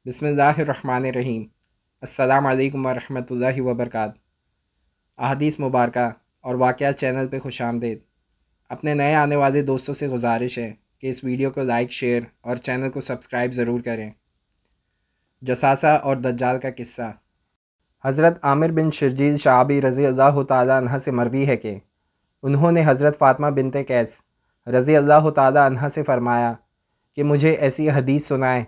بسم اللہ الرحمن الرحیم۔ السلام علیکم ورحمۃ اللہ وبرکاتہ۔ احادیث مبارکہ اور واقعات چینل پہ خوش آمدید۔ اپنے نئے آنے والے دوستوں سے گزارش ہے کہ اس ویڈیو کو لائک، شیئر اور چینل کو سبسکرائب ضرور کریں۔ جساسہ اور دجال کا قصہ۔ حضرت عامر بن شرجیل شعبی رضی اللہ تعالیٰ عنہ سے مروی ہے کہ انہوں نے حضرت فاطمہ بنت قیس رضی اللہ تعالیٰ عنہ سے فرمایا کہ مجھے ایسی حدیث سنائیں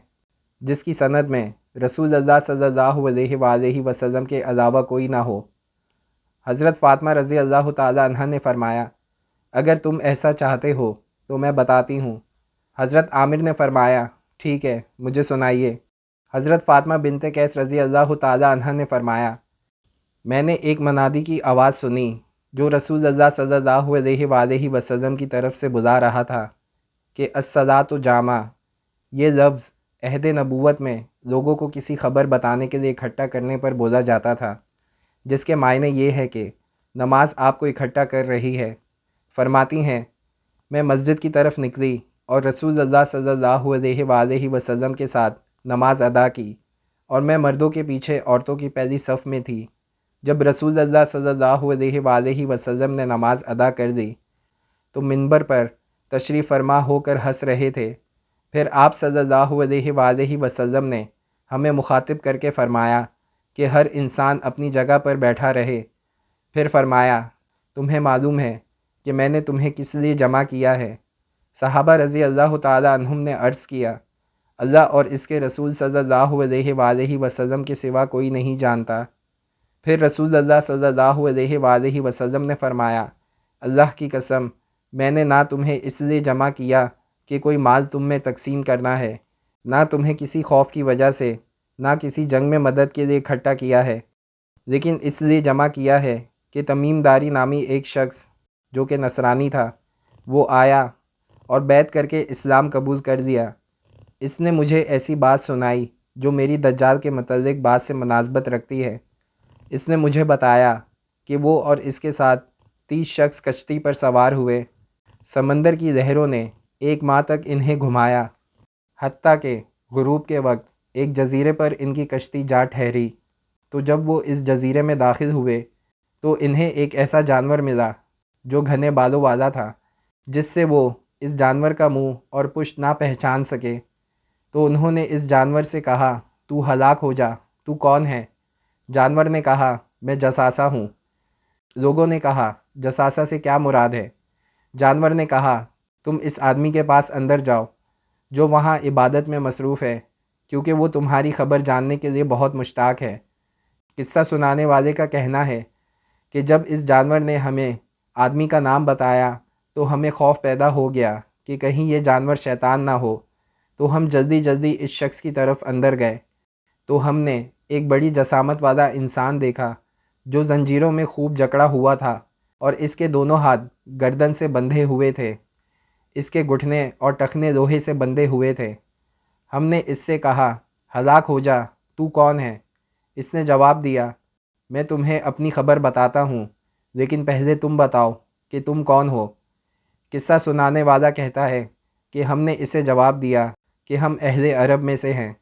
جس کی سند میں رسول اللہ صلی اللہ علیہ وآلہ وسلم کے علاوہ کوئی نہ ہو۔ حضرت فاطمہ رضی اللہ تعالیٰ عنہ نے فرمایا، اگر تم ایسا چاہتے ہو تو میں بتاتی ہوں۔ حضرت عامر نے فرمایا، ٹھیک ہے، مجھے سنائیے۔ حضرت فاطمہ بنت قیس رضی اللہ تعالیٰ عنہ نے فرمایا، میں نے ایک منادی کی آواز سنی جو رسول اللہ صلی اللہ علیہ وآلہ وسلم کی طرف سے بلا رہا تھا کہ الصلاۃ جامع۔ یہ لفظ عہد نبوت میں لوگوں کو کسی خبر بتانے کے لیے اکٹھا کرنے پر بولا جاتا تھا، جس کے معنی یہ ہے کہ نماز آپ کو اکٹھا کر رہی ہے۔ فرماتی ہیں، میں مسجد کی طرف نکلی اور رسول اللہ صلی اللہ علیہ وآلہ وسلم کے ساتھ نماز ادا کی، اور میں مردوں کے پیچھے عورتوں کی پہلی صف میں تھی۔ جب رسول اللہ صلی اللہ علیہ وآلہ وسلم نے نماز ادا کر دی تو منبر پر تشریف فرما ہو کر ہنس رہے تھے۔ پھر آپ صلی اللہ علیہ وآلہ وسلم نے ہمیں مخاطب کر کے فرمایا کہ ہر انسان اپنی جگہ پر بیٹھا رہے۔ پھر فرمایا، تمہیں معلوم ہے کہ میں نے تمہیں کس لیے جمع کیا ہے؟ صحابہ رضی اللہ تعالی عنہم نے عرض کیا، اللہ اور اس کے رسول صلی اللہ علیہ وآلہ وسلم کے سوا کوئی نہیں جانتا۔ پھر رسول اللہ صلی اللہ علیہ وآلہ وسلم نے فرمایا، اللہ کی قسم، میں نے نہ تمہیں اس لیے جمع کیا کہ کوئی مال تم میں تقسیم کرنا ہے، نہ تمہیں کسی خوف کی وجہ سے، نہ کسی جنگ میں مدد کے لیے اکٹھا کیا ہے، لیکن اس لیے جمع کیا ہے کہ تمیم داری نامی ایک شخص جو کہ نصرانی تھا، وہ آیا اور بیعت کر کے اسلام قبول کر لیا۔ اس نے مجھے ایسی بات سنائی جو میری دجال کے متعلق بات سے مناسبت رکھتی ہے۔ اس نے مجھے بتایا کہ وہ اور اس کے ساتھ 30 شخص کشتی پر سوار ہوئے۔ سمندر کی لہروں نے ایک ماہ تک انہیں گھمایا، حتیٰ کہ غروب کے وقت ایک جزیرے پر ان کی کشتی جا ٹھہری۔ تو جب وہ اس جزیرے میں داخل ہوئے تو انہیں ایک ایسا جانور ملا جو گھنے بالوں والا تھا، جس سے وہ اس جانور کا منہ اور پشت نہ پہچان سکے۔ تو انہوں نے اس جانور سے کہا، تو ہلاک ہو جا، تو کون ہے؟ جانور نے کہا، میں جساسہ ہوں۔ لوگوں نے کہا، جساسہ سے کیا مراد ہے؟ جانور نے کہا، تم اس آدمی کے پاس اندر جاؤ جو وہاں عبادت میں مصروف ہے، کیونکہ وہ تمہاری خبر جاننے کے لیے بہت مشتاق ہے۔ قصہ سنانے والے کا کہنا ہے کہ جب اس جانور نے ہمیں آدمی کا نام بتایا تو ہمیں خوف پیدا ہو گیا کہ کہیں یہ جانور شیطان نہ ہو، تو ہم جلدی جلدی اس شخص کی طرف اندر گئے۔ تو ہم نے ایک بڑی جسامت والا انسان دیکھا جو زنجیروں میں خوب جکڑا ہوا تھا، اور اس کے دونوں ہاتھ گردن سے بندھے ہوئے تھے۔ اس کے گھٹنے اور ٹخنے لوہے سے بندھے ہوئے تھے۔ ہم نے اس سے کہا، ہلاک ہو جا، تو کون ہے؟ اس نے جواب دیا، میں تمہیں اپنی خبر بتاتا ہوں، لیکن پہلے تم بتاؤ کہ تم کون ہو۔ قصہ سنانے والا کہتا ہے کہ ہم نے اسے جواب دیا کہ ہم اہل عرب میں سے ہیں،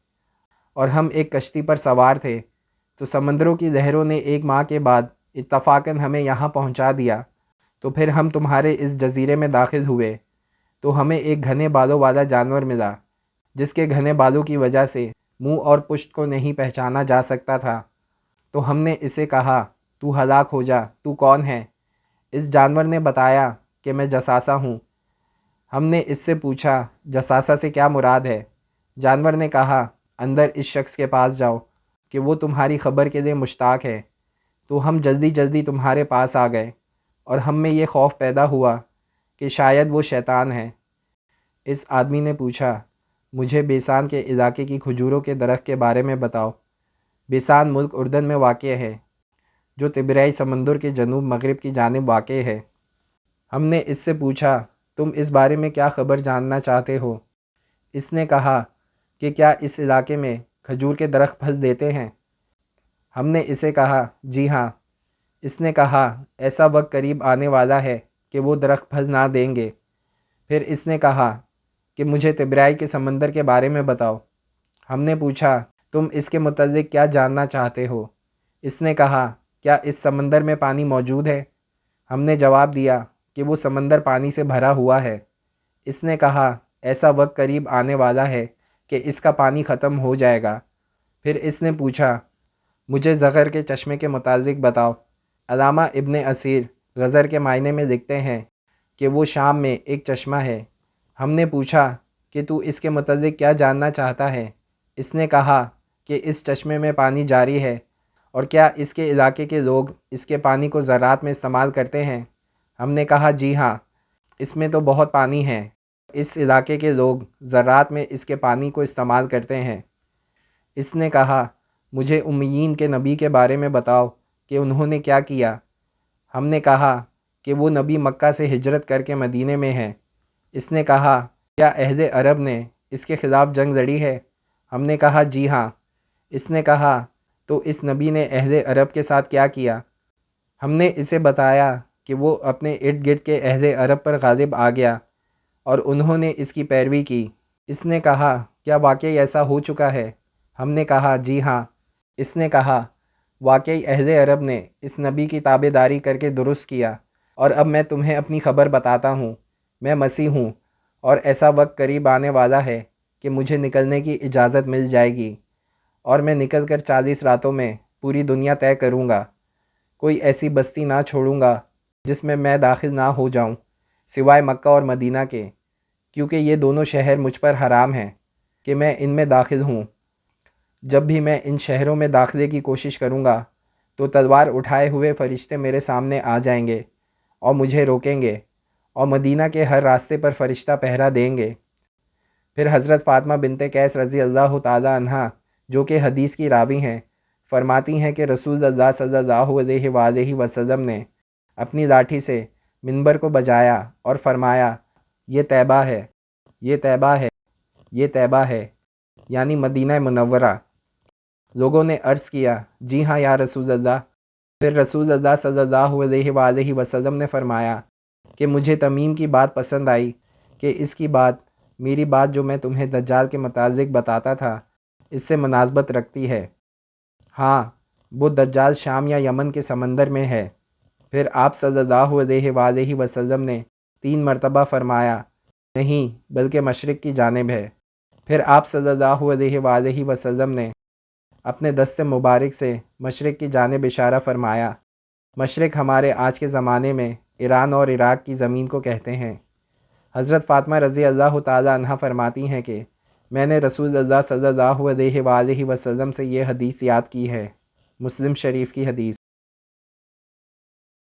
اور ہم ایک کشتی پر سوار تھے، تو سمندروں کی لہروں نے ایک ماہ کے بعد اتفاقاً ہمیں یہاں پہنچا دیا۔ تو پھر ہم تمہارے اس جزیرے میں داخل ہوئے، تو ہمیں ایک گھنے بالوں والا جانور ملا جس کے گھنے بالوں کی وجہ سے منہ اور پشت کو نہیں پہچانا جا سکتا تھا۔ تو ہم نے اسے کہا، تو ہلاک ہو جا، تو کون ہے؟ اس جانور نے بتایا کہ میں جساسہ ہوں۔ ہم نے اس سے پوچھا، جساسہ سے کیا مراد ہے؟ جانور نے کہا، اندر اس شخص کے پاس جاؤ کہ وہ تمہاری خبر کے لیے مشتاق ہے۔ تو ہم جلدی جلدی تمہارے پاس آ گئے، اور ہم میں یہ خوف پیدا ہوا کہ شاید وہ شیطان ہے۔ اس آدمی نے پوچھا، مجھے بیسان کے علاقے کی کھجوروں کے درخت کے بارے میں بتاؤ۔ بیسان ملک اردن میں واقع ہے، جو طبریائی سمندر کے جنوب مغرب کی جانب واقع ہے۔ ہم نے اس سے پوچھا، تم اس بارے میں کیا خبر جاننا چاہتے ہو؟ اس نے کہا کہ کیا اس علاقے میں کھجور کے درخت پھل دیتے ہیں؟ ہم نے اسے کہا، جی ہاں۔ اس نے کہا، ایسا وقت قریب آنے والا ہے کہ وہ درخت پھل نہ دیں گے۔ پھر اس نے کہا کہ مجھے طبریائی کے سمندر کے بارے میں بتاؤ۔ ہم نے پوچھا، تم اس کے متعلق کیا جاننا چاہتے ہو؟ اس نے کہا، کیا اس سمندر میں پانی موجود ہے؟ ہم نے جواب دیا کہ وہ سمندر پانی سے بھرا ہوا ہے۔ اس نے کہا، ایسا وقت قریب آنے والا ہے کہ اس کا پانی ختم ہو جائے گا۔ پھر اس نے پوچھا، مجھے زغر کے چشمے کے متعلق بتاؤ۔ علامہ ابن اسیر غزر کے معنی میں لکھتے ہیں کہ وہ شام میں ایک چشمہ ہے۔ ہم نے پوچھا کہ تو اس کے متعلق کیا جاننا چاہتا ہے؟ اس نے کہا کہ اس چشمے میں پانی جاری ہے، اور کیا اس کے علاقے کے لوگ اس کے پانی کو زراعت میں استعمال کرتے ہیں؟ ہم نے کہا، جی ہاں، اس میں تو بہت پانی ہے۔ اس علاقے کے لوگ زراعت میں اس کے پانی کو استعمال کرتے ہیں۔ اس نے کہا، مجھے امیین کے نبی کے بارے میں بتاؤ کہ انہوں نے کیا کیا۔ ہم نے کہا کہ وہ نبی مکہ سے ہجرت کر کے مدینے میں ہیں۔ اس نے کہا، کیا اہل عرب نے اس کے خلاف جنگ لڑی ہے؟ ہم نے کہا، جی ہاں۔ اس نے کہا، تو اس نبی نے اہل عرب کے ساتھ کیا کیا؟ ہم نے اسے بتایا کہ وہ اپنے ارد گرد کے اہل عرب پر غالب آ گیا اور انہوں نے اس کی پیروی کی۔ اس نے کہا، کیا واقعی ایسا ہو چکا ہے؟ ہم نے کہا، جی ہاں۔ اس نے کہا، واقعی اہل عرب نے اس نبی کی تابع داری کر کے درست کیا، اور اب میں تمہیں اپنی خبر بتاتا ہوں۔ میں مسیح ہوں، اور ایسا وقت قریب آنے والا ہے کہ مجھے نکلنے کی اجازت مل جائے گی، اور میں نکل کر 40 راتوں میں پوری دنیا طے کروں گا۔ کوئی ایسی بستی نہ چھوڑوں گا جس میں داخل نہ ہو جاؤں، سوائے مکہ اور مدینہ کے، کیونکہ یہ دونوں شہر مجھ پر حرام ہیں کہ میں ان میں داخل ہوں۔ جب بھی میں ان شہروں میں داخلے کی کوشش کروں گا تو تلوار اٹھائے ہوئے فرشتے میرے سامنے آ جائیں گے اور مجھے روکیں گے، اور مدینہ کے ہر راستے پر فرشتہ پہرا دیں گے۔ پھر حضرت فاطمہ بنت قیس رضی اللہ تعالی عنہا، جو کہ حدیث کی راوی ہیں، فرماتی ہیں کہ رسول اللہ صلی اللہ علیہ وآلہ وسلم نے اپنی لاٹھی سے منبر کو بجایا اور فرمایا، یہ طیبہ ہے، یہ طیبہ ہے، یہ طیبہ ہے، یعنی مدینہ منورہ۔ لوگوں نے عرض کیا، جی ہاں یا رسول اللہ۔ پھر رسول اللہ صلی اللہ علیہ وآلہ وسلم نے فرمایا کہ مجھے تمیم کی بات پسند آئی کہ اس کی بات میری بات جو میں تمہیں دجال کے متعلق بتاتا تھا اس سے مناسبت رکھتی ہے۔ ہاں، وہ دجال شام یا یمن کے سمندر میں ہے۔ پھر آپ صلی اللہ علیہ وآلہ وسلم نے 3 مرتبہ فرمایا، نہیں بلکہ مشرق کی جانب ہے۔ پھر آپ صلی اللہ علیہ وآلہ وسلم نے اپنے دست مبارک سے مشرق کی جانب اشارہ فرمایا۔ مشرق ہمارے آج کے زمانے میں ایران اور عراق کی زمین کو کہتے ہیں۔ حضرت فاطمہ رضی اللہ تعالی عنہا فرماتی ہیں کہ میں نے رسول اللہ صلی اللہ علیہ وآلہ وسلم سے یہ حدیث یاد کی ہے۔ مسلم شریف کی حدیث۔